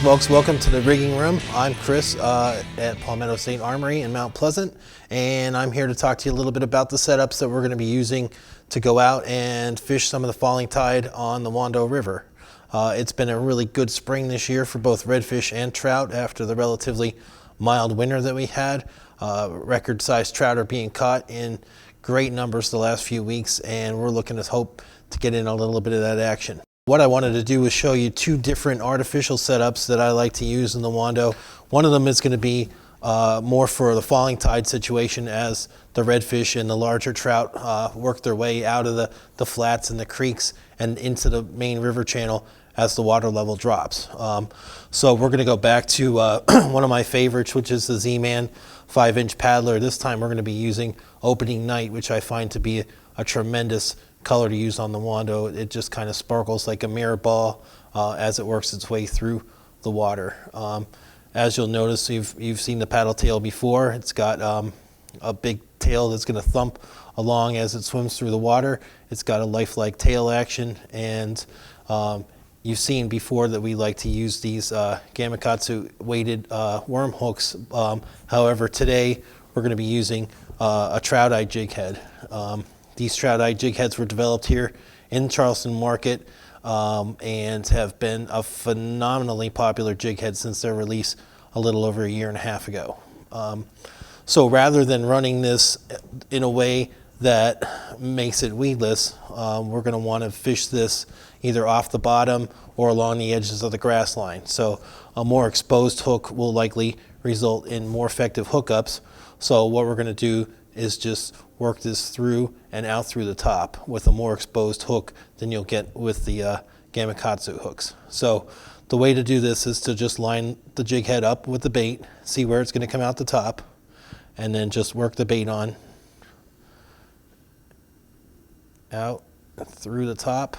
folks, welcome to the rigging room. I'm Chris at Palmetto State Armory in Mount Pleasant, and I'm here to talk to you a little bit about the setups that we're going to be using to go out and fish some of the falling tide on the Wando River. It's been a really good spring this year for both redfish and trout after the relatively mild winter that we had. Record-sized trout are being caught in great numbers the last few weeks, and we're looking to hope to get in a little bit of that action. What I wanted to do was show you two different artificial setups that I like to use in the Wando. One of them is going to be more for the falling tide situation as the redfish and the larger trout work their way out of the flats and the creeks and into the main river channel as the water level drops. So we're going to go back to one of my favorites, which is the Z-Man 5-inch paddler. This time we're going to be using opening night, which I find to be a tremendous color to use on the Wando. It just kind of sparkles like a mirror ball as it works its way through the water. As you'll notice, you've seen the paddle tail before. It's got a big tail that's going to thump along as it swims through the water. It's got a lifelike tail action, and you've seen before that we like to use these Gamakatsu weighted worm hooks. However, today we're going to be using a trout-eye jig head. These trout-eye jig heads were developed here in Charleston Market and have been a phenomenally popular jig head since their release a little over a year and a half ago. So rather than running this in a way that makes it weedless, we're going to want to fish this either off the bottom or along the edges of the grass line. So a more exposed hook will likely result in more effective hookups. So what we're going to do is just work this through and out through the top with a more exposed hook than you'll get with the Gamakatsu hooks. So the way to do this is to just line the jig head up with the bait, see where it's going to come out the top, and then just work the bait on out through the top.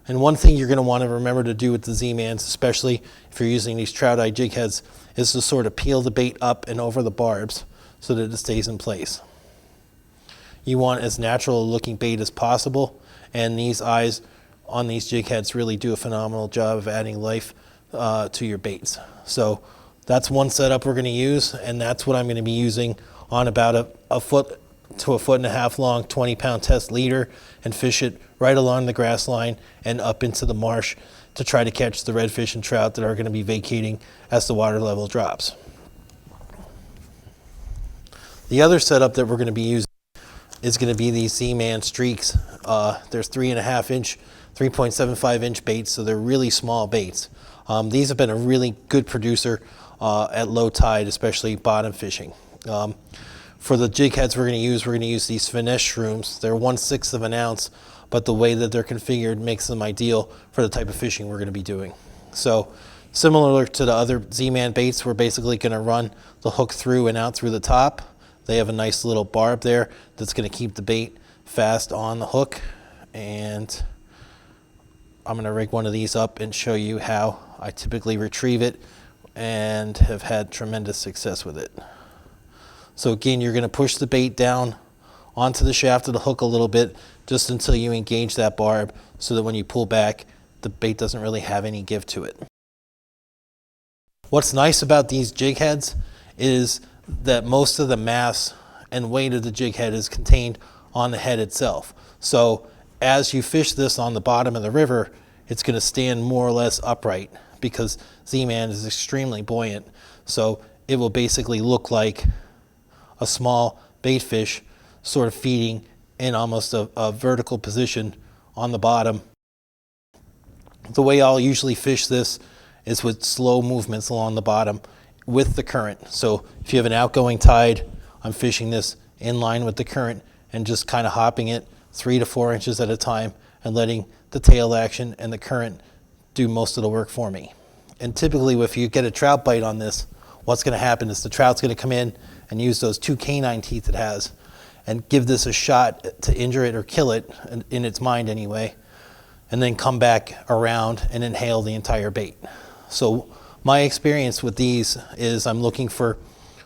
And one thing you're going to want to remember to do with the Z-Mans, especially if you're using these trout eye jig heads, is to sort of peel the bait up and over the barbs so that it stays in place. You want as natural a looking bait as possible, and these eyes on these jig heads really do a phenomenal job of adding life to your baits. So that's one setup we're going to use, and that's what I'm going to be using on about a foot to a foot and a half long 20-pound test leader, and fish it right along the grass line and up into the marsh to try to catch the redfish and trout that are going to be vacating as the water level drops. The other setup that we're going to be using is going to be these Z-Man streaks. There's 3.5-inch, 3.75-inch baits, so they're really small baits. These have been a really good producer at low tide, especially bottom fishing. For the jig heads we're going to use these finesse shrooms. They're 1/6 of an ounce, but the way that they're configured makes them ideal for the type of fishing we're going to be doing. So similar to the other Z-Man baits, we're basically going to run the hook through and out through the top. They have a nice little barb there that's going to keep the bait fast on the hook. And I'm going to rig one of these up and show you how I typically retrieve it and have had tremendous success with it. So again, you're going to push the bait down onto the shaft of the hook a little bit just until you engage that barb, so that when you pull back, the bait doesn't really have any give to it. What's nice about these jig heads is that most of the mass and weight of the jig head is contained on the head itself. So as you fish this on the bottom of the river, it's going to stand more or less upright because Z-Man is extremely buoyant. So it will basically look like a small bait fish sort of feeding in almost a vertical position on the bottom. The way I'll usually fish this is with slow movements along the bottom with the current. So if you have an outgoing tide, I'm fishing this in line with the current and just kind of hopping it 3 to 4 inches at a time and letting the tail action and the current do most of the work for me. And typically if you get a trout bite on this, what's going to happen is the trout's going to come in and use those 2 canine teeth it has and give this a shot to injure it or kill it, in its mind anyway, and then come back around and inhale the entire bait. So my experience with these is I'm looking for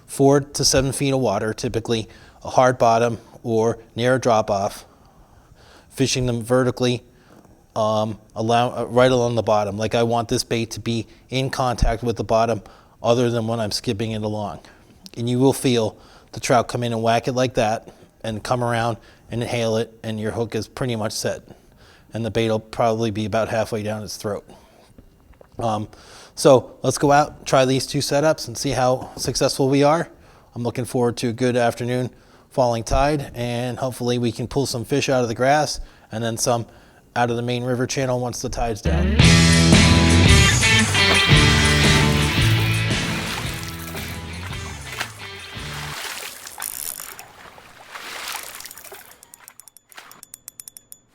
4 to 7 feet of water, typically a hard bottom or near a drop off, fishing them vertically right along the bottom. Like I want this bait to be in contact with the bottom other than when I'm skipping it along. And you will feel the trout come in and whack it like that and come around and inhale it, and your hook is pretty much set. And the bait will probably be about halfway down its throat. So let's go out, try these two setups and see how successful we are. I'm looking forward to a good afternoon falling tide, and hopefully we can pull some fish out of the grass and then some out of the main river channel once the tide's down.